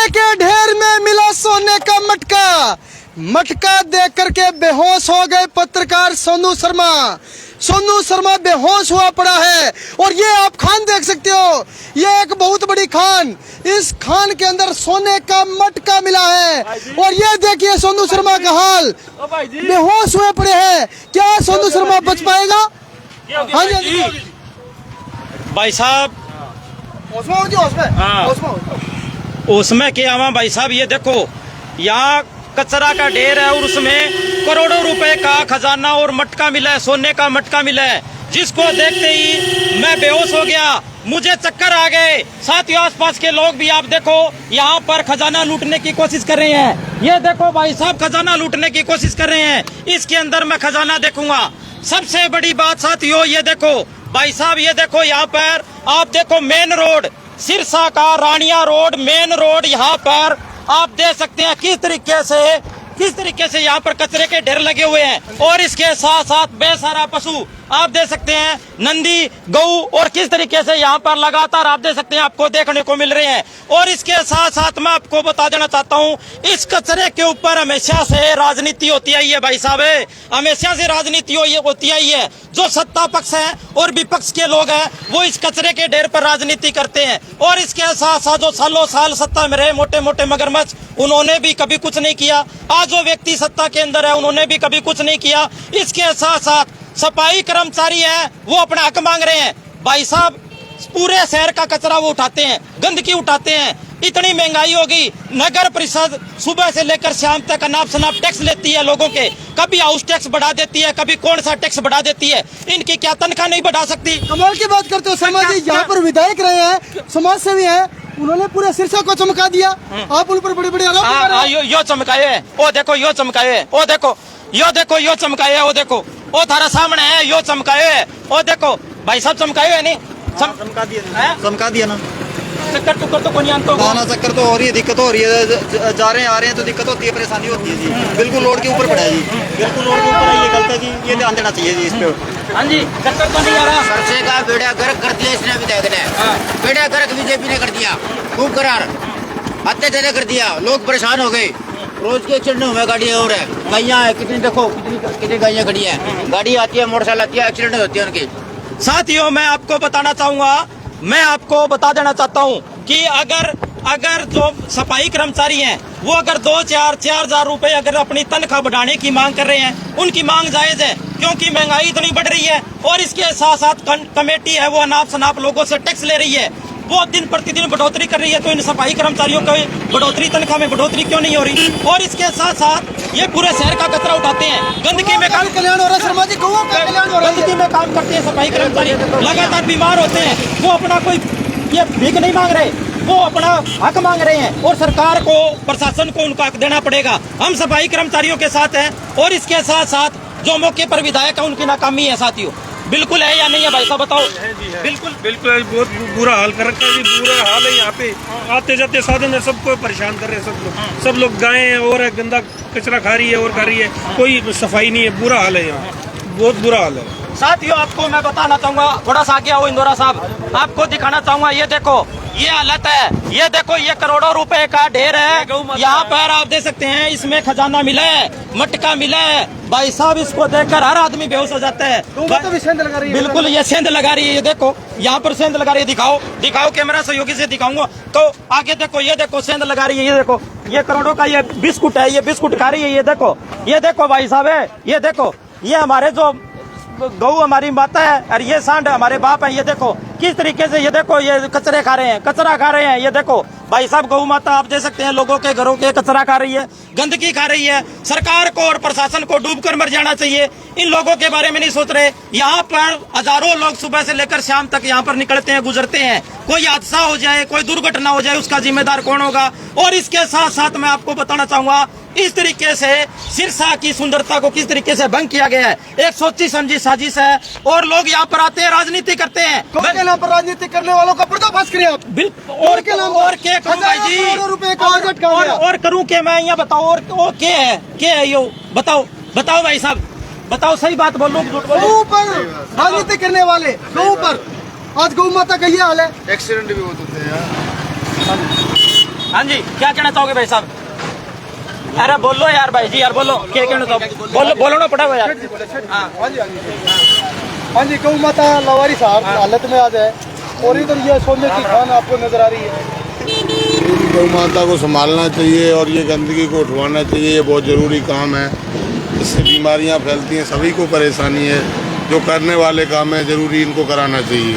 कचरे के ढेर में मिला सोने का मटका। मटका देख करके बेहोश हो गए पत्रकार सोनू शर्मा। सोनू शर्मा बेहोश हुआ पड़ा है। और ये आप खान देख सकते हो, ये एक बहुत बड़ी खान। इस खान के अंदर सोने का मटका मिला है। और ये देखिए सोनू शर्मा का हाल, बेहोश हुए पड़े हैं। क्या सोनू शर्मा बच पाएगा? हाँ जी भाई साहब, उसमें क्या हुआ भाई साहब? ये देखो, यहाँ कचरा का ढेर है और उसमें करोड़ों रुपए का खजाना और मटका मिला है, सोने का मटका मिला है, जिसको देखते ही मैं बेहोश हो गया, मुझे चक्कर आ गए। साथियों, आसपास के लोग भी आप देखो यहाँ पर खजाना लूटने की कोशिश कर रहे हैं। ये देखो भाई साहब, खजाना लूटने की कोशिश कर रहे हैं। इसके अंदर मैं खजाना देखूंगा। सबसे बड़ी बात साथियों, ये देखो भाई साहब, ये देखो यहाँ पर आप देखो मेन रोड, सिरसा का रानिया रोड, मेन रोड, यहाँ पर आप देख सकते हैं किस तरीके से यहाँ पर कचरे के ढेर लगे हुए हैं। और इसके साथ साथ बेसहारा पशु आप देख सकते हैं, नंदी, गऊ, और किस तरीके से यहाँ पर लगातार आप देख सकते हैं आपको देखने को मिल रहे हैं। और इसके साथ साथ मैं आपको बता देना चाहता हूँ, इस कचरे के ऊपर हमेशा से राजनीति होती आई है भाई साहब, हमेशा से राजनीति होती आई है। जो सत्ता पक्ष है और विपक्ष के लोग हैं, वो इस कचरे के ढेर पर राजनीति करते हैं। और इसके साथ साथ जो सालों साल सत्ता में रहे मोटे मोटे मगरमच्छ, उन्होंने भी कभी कुछ नहीं किया। आज जो व्यक्ति सत्ता के अंदर है, उन्होंने भी कभी कुछ नहीं किया। इसके साथ साथ सफाई कर्मचारी है, वो अपना हक मांग रहे हैं। भाई साहब, पूरे शहर का कचरा वो उठाते हैं, गंदगी उठाते हैं। इतनी महंगाई होगी, नगर परिषद सुबह से लेकर शाम तक अनाप शनाप टैक्स लेती है लोगों के। कभी हाउस टैक्स बढ़ा देती है, कभी कौन सा टैक्स बढ़ा देती है। इनकी क्या तनख्वाह नहीं बढ़ा सकती? कमाल की बात करते हो। समाज यहाँ पर विधायक रहे हैं, समाज सेवी हैं, उन्होंने पूरे सिरसा को चमका दिया। आप उन पर बड़े बड़े आरोप लगा रहे हैं। यो चमकाए, ओ देखो यो चमकाए, ओ देखो यो चमकाए, ओ देखो, ओ थारा सामने है, यो चमकाए, ओ देखो भाई साहब, चमकाए है नहीं? चमका दिया ना। चक्कर टुक्कर तो कोई तो दाना चक्कर तो हो रही है, दिक्कत हो रही है, जा रहे हैं आ रहे हैं तो दिक्कत होती है, परेशानी होती है जी। बिल्कुल रोड के ऊपर पड़ा है जी, बिल्कुल रोड के ऊपर है। ये गलत है जी, ये ध्यान देना चाहिए जी इस पे। हाँ जी, चक्कर तो नहीं आ रहा। सरसे का बेड़ा गर्क कर दिया इसने विधायक ने। बेड़ा गर्क बीजेपी ने कर दिया, खूब करार अत्याचार कर दिया, लोग परेशान हो गए। रोज के एक्सीडेंट हुए, गाड़ियाँ और है, गायियाँ है, कितनी देखो कितनी गायियाँ खड़ी है, गाड़ी आती है, मोटरसाइकिल आती है, एक्सीडेंट होती है उनके। साथियों, मैं आपको बताना चाहूंगा, मैं आपको बता देना चाहता हूं कि अगर जो सफाई कर्मचारी हैं, वो अगर 4,000 रुपए अगर अपनी तनख्वाह बढ़ाने की मांग कर रहे हैं, उनकी मांग जायज है, क्योंकि महंगाई इतनी बढ़ रही है। और इसके साथ साथ कमेटी है, वो अनाप शनाप लोगों से टैक्स ले रही है, वो दिन प्रतिदिन बढ़ोतरी कर रही है। तो इन सफाई कर्मचारियों को बढ़ोतरी, तनख्वाह में बढ़ोतरी क्यों नहीं हो रही? और इसके साथ साथ ये पूरे शहर का कचरा उठाते हैं, गंदगी में काम कल्याण हो रहा है। शर्मा जी, गौओं का कल्याण हो रहा है। गंदगी में काम करते हैं सफाई कर्मचारी, लगातार बीमार होते हैं। वो अपना कोई ये भीख नहीं मांग रहे, वो अपना हक मांग रहे हैं। और सरकार को, प्रशासन को उनका हक देना पड़ेगा। हम सफाई कर्मचारियों के साथ हैं। और इसके साथ साथ जो मौके पर विधायक है, उनकी नाकामी है साथियों। बिल्कुल है या नहीं है भाई साहब, बताओ? बिल्कुल बहुत बुरा हाल कर रखा है जी, बुरा हाल है। यहाँ पे आते जाते साधन है, सबको परेशान कर रहे हैं सब लोग गायें हैं और गंदा कचरा खा रही है और खा रही है, कोई सफाई नहीं है, बुरा हाल है यहाँ, बहुत बुरा हाल है। साथियों, आपको मैं बताना चाहूंगा, थोड़ा सा आगे आओ इंदौरा साहब, आपको दिखाना चाहूंगा। ये देखो, ये हालत है, ये देखो, ये करोड़ों रुपए का ढेर है। यहाँ पर आप देख सकते हैं, इसमें खजाना मिला है, मटका मिला है। भाई साहब, इसको देखकर हर आदमी बेहोश हो जाता है। तो भी सेंध लगा रही है। बिल्कुल, ये सेंध लगा रही है। ये देखो, यहाँ पर सेंध लगा रही है। दिखाओ कैमरा सहयोगी से दिखाऊंगा। तो आगे देखो, ये देखो सेंध लगा रही है। ये देखो, ये करोड़ों का ये बिस्कुट है, ये बिस्कुट खा रही है। ये देखो भाई साहब है, ये देखो, ये हमारे जो गऊ हमारी माता है और ये सांड हमारे बाप है। ये देखो किस तरीके से, ये देखो, ये कचरा खा रहे हैं। ये देखो भाई साहब, गऊ माता आप देख सकते हैं, लोगों के घरों के कचरा खा रही है, गंदगी खा रही है। सरकार को और प्रशासन को डूबकर मर जाना चाहिए। इन लोगों के बारे में नहीं सोच रहे। यहाँ पर हजारों लोग सुबह से लेकर शाम तक यहाँ पर निकलते हैं, गुजरते हैं। कोई हादसा हो जाए, कोई दुर्घटना हो जाए, उसका जिम्मेदार कौन होगा? और इसके साथ साथ मैं आपको बताना चाहूंगा, इस तरीके से सिरसा की सुंदरता को किस तरीके से भंग किया गया है। एक सोची समझी साजिश है। और लोग यहाँ पर आते हैं, राजनीति करते हैं। के नाम पर राजनीति करने वालों का पर्दाफाश करें आप। और के नाम और क्या करूं भाई जी? रुपए का और करूं क्या मैं? यहाँ बताओ, और क्या है यो? बताओ भाई साहब, बताओ, सही बात बोलो, झूठ बोलो। गऊ पर राजनीति करने वाले, गऊ पर आज गौ माता का ये हाल है। एक्सीडेंट भी बहुत होते हैं यार। हाँ जी, क्या कहना चाहोगे भाई साहब? अरे बोलो यार भाई जी, यार बोलो, क्या कहना चाहोगे? बोलो, बोलना पड़ा हुआ यार। हाँ हाँ जी, गौ माता लवारी साहब हालत में आज है और इधर ये सोने की खान आपको नजर आ रही है। गौ माता को संभालना चाहिए और ये गंदगी को उठवाना चाहिए, ये बहुत ज़रूरी काम है। इससे बीमारियां फैलती हैं, सभी को परेशानी है। जो करने वाले काम है जरूरी इनको कराना चाहिए।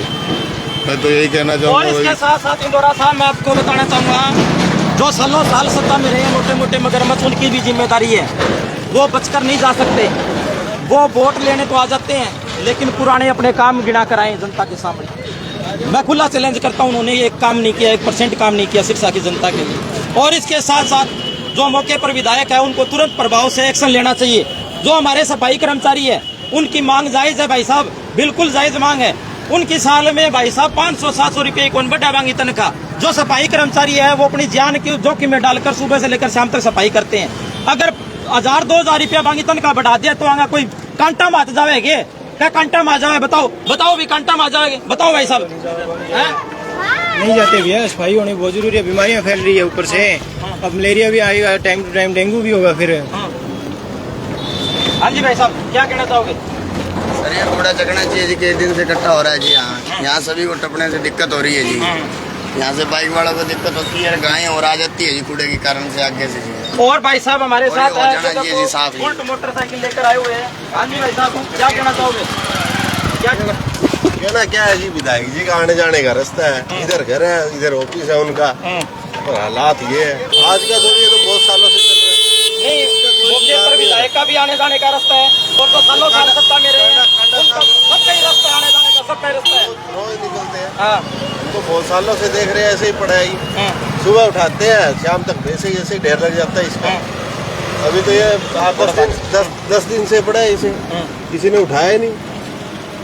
मैं तो यही कहना और चाहूँगा। इसके साथ साथ इंदौरा साहब मैं आपको बताना चाहूँगा, जो सालों साल सत्ता में रहे हैं मोटे मोटे मगरमच्छ, उनकी भी जिम्मेदारी है। वो बचकर नहीं जा सकते, वो वोट लेने तो आ जाते हैं लेकिन पुराने अपने काम गिना कर आए जनता के सामने। मैं खुला चैलेंज करता हूँ, उन्होंने एक काम नहीं किया, 1% काम नहीं किया सिरसा की जनता के लिए। और इसके साथ साथ जो मौके पर विधायक है उनको तुरंत प्रभाव से एक्शन लेना चाहिए। जो हमारे सफाई कर्मचारी है उनकी मांग जायज है भाई साहब, बिल्कुल जायज मांग है। उनकी साल में भाई साहब 500-700 रुपये कौन बढ़ा मांगी तनख्वाह। जो सफाई कर्मचारी है वो अपनी जान की जोखिम में डालकर सुबह से लेकर शाम तक सफाई करते हैं। अगर 1000-2000 रुपया मांगी तनख्वाह बढ़ा दिया तो आगे कोई कांटा मार जाएगे क्या? कांटा मार जाए? बताओ बताओ भी, कांटा मार जाएगा? बताओ भाई साहब। नहीं जाते भैया, सफाई होनी बहुत जरूरी है। बीमारियां फैल रही है ऊपर से, अब मलेरिया भी आएगा, टाइम टू टाइम डेंगू भी होगा फिर। हाँ जी भाई साहब, क्या कहना चाहोगे? सर ये कूड़ा चकना चाहिए जी, कई दिन से इकट्ठा हो रहा है जी। यहाँ सभी को टपने से दिक्कत हो रही है जी। यहाँ से बाइक वालों को दिक्कत होती है, गायें और आ जाती है जी कूड़े के कारण से आगे से जी। और भाई साहब हमारे साथ और ये हो जाना चाहिए जी साफ ही। उल्ट मोटरसाइकिल लेकर आए हुए हैं। हाँ जी भाई साहब, क्या कहना चाहोगे? क्या कहना क्या है जी, विधायक जी का आने जाने का रास्ता है, इधर घर है, इधर ऑफिस है उनका, और हालात ये है। आज का दौर ये तो बहुत सालों से चल रहा है। नहीं, मौके पर विधायक का भी आने जाने का रास्ता है और तो सालों साल सत्ता में रहे हैं उनका सबका ही रास्ता, आने जाने का सबका ही रास्ता है। रोज निकलते हैं, हाँ तो बहुत सालों से देख रहे हैं ऐसे ही पढ़ाई। सुबह उठाते हैं, शाम तक वैसे ही ऐसे ढेर लग जाता है इसका। अभी तो ये 10 दिन से पड़ा है इसे, किसी ने उठाया नहीं।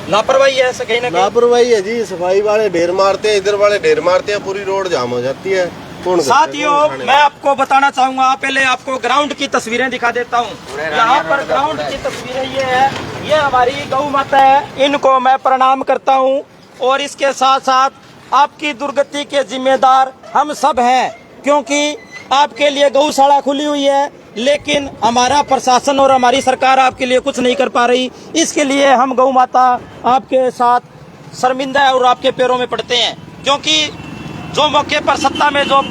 लापरवाही है ऐसा कहीं ना कहीं। लापरवाही है जी, सफाई वाले ढेर मारते हैं, इधर वाले ढेर मारते हैं, पूरी रोड जाम हो जाती है। साथियों मैं आपको बताना चाहूंगा, पहले आपको ग्राउंड की तस्वीरें दिखा देता हूँ। यहाँ पर ग्राउंड की तस्वीरें ये है, ये हमारी गौ माता है, इनको मैं प्रणाम करता हूँ। और इसके साथ साथ आपकी दुर्गति के जिम्मेदार हम सब हैं, क्योंकि आपके लिए गौशाला खुली हुई है लेकिन हमारा प्रशासन और हमारी सरकार आपके लिए कुछ नहीं कर पा रही। इसके लिए हम गौ माता आपके साथ शर्मिंदा है और आपके पैरों में पड़ते हैं, क्योंकि जो मौके पर सत्ता में जो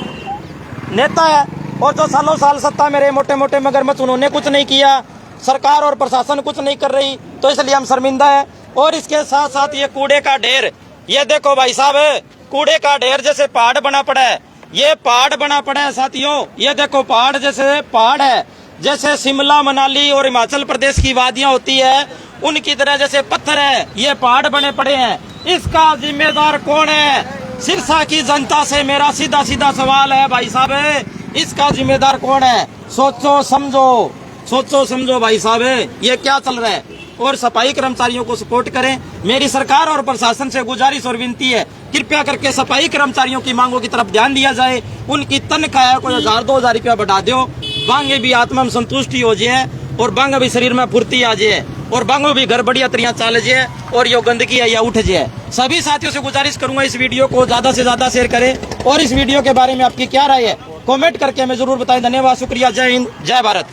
नेता है और जो सालों साल सत्ता में रहे मोटे मोटे मगरमच्छ, उन्होंने कुछ नहीं किया, सरकार और प्रशासन कुछ नहीं कर रही, तो इसलिए हम शर्मिंदा है। और इसके साथ साथ ये कूड़े का ढेर, ये देखो भाई साहब, कूड़े का ढेर जैसे पहाड़ बना पड़ा है, ये पहाड़ बना पड़ा है साथियों। ये देखो पहाड़ जैसे पहाड़ है, जैसे शिमला मनाली और हिमाचल प्रदेश की वादियां होती है उनकी तरह जैसे पत्थर है, ये पहाड़ बने पड़े हैं। इसका जिम्मेदार कौन है? सिरसा की जनता से मेरा सीधा सीधा सवाल है भाई साहब, इसका जिम्मेदार कौन है? सोचो समझो, सोचो समझो भाई साहब, ये क्या चल रहा है? और सफाई कर्मचारियों को सपोर्ट करें। मेरी सरकार और प्रशासन से गुजारिश और विनती है, कृपया करके सफाई कर्मचारियों की मांगों की तरफ ध्यान दिया जाए। उनकी तनख्वाह को 1000-2000 रुपया बढ़ा दो, बांगे भी आत्मा में संतुष्टि हो जाए और बांगा भी शरीर में फुर्ती आ जाए और बांगो भी घर बढ़िया तरिया चाल जाए और यो गंदगी है या उठ जाए। सभी साथियों से गुजारिश करूंगा इस वीडियो को ज्यादा से ज्यादा शेयर करें और इस वीडियो के बारे में आपकी क्या राय है कमेंट करके हमें जरूर बताएं। धन्यवाद, शुक्रिया, जय हिंद, जय भारत।